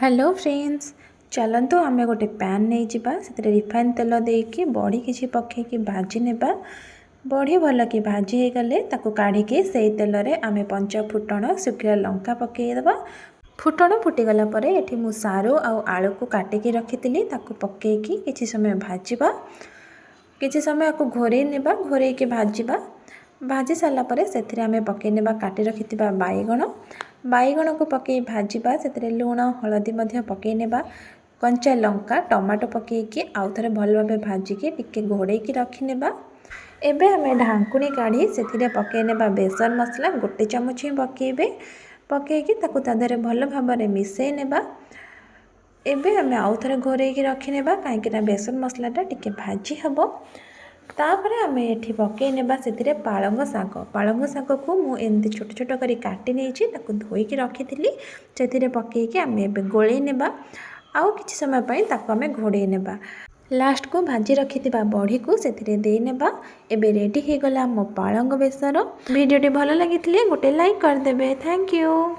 Hello friends, चलतु आम गोटे पैन नहीं जावा से रिफाइन तेल देकी बड़ी किसी पकईकि भाजी नेबा। बड़ी भल कि भाजी हो गले ताकू काढ़ी से तेल रे आम पंच फुटण शुखिला लंका पकईदेवा। फुटण फुटीगला ये मु सारू आलू को काटिकी रखी ताकू पकईकि किसी समय भाजवा। किसी समय आपको घोरे नेबा, घोरे के भाजवा। भाजी सारापर से पकई नेबा काटी रखि बैगण को पकई भाजवा। से लुण हलदी पकई नेबा, कंचा लंका टमाटो पकईकि आउ थे भल भाव भाजिकी टिके घोड़ेकी रखिनेबा। एबे आमे ढांकुणी काढ़ी से पकई नेबा बेसन मसला गोटे चामच ही पकईबे। पकईकि ताकू तादेहरे भल भाव मिसई नेबा। एबे आमे आउ थे घोड़ेकी रखिनेबा कहीं बेसन मसलाटा टिके भाजी हबो। तापरे आमे एठी पकई नेबा से पालंग शाग को मु एमती छोट छोट करी काटी नहीं ताकू धोईकी रखी से पकईकि आमे एबे गोलई नेबा। आउ किछि समय पई ताकू आमे घोड़े नेबा। लास्ट को भाजी रखिथिबा बड़ी को से दे नेबा। एबे रेडी हो गला मो पालंग बेसर। वीडियोटी भल लगी गोटे लाइक कर देबे। Thank you.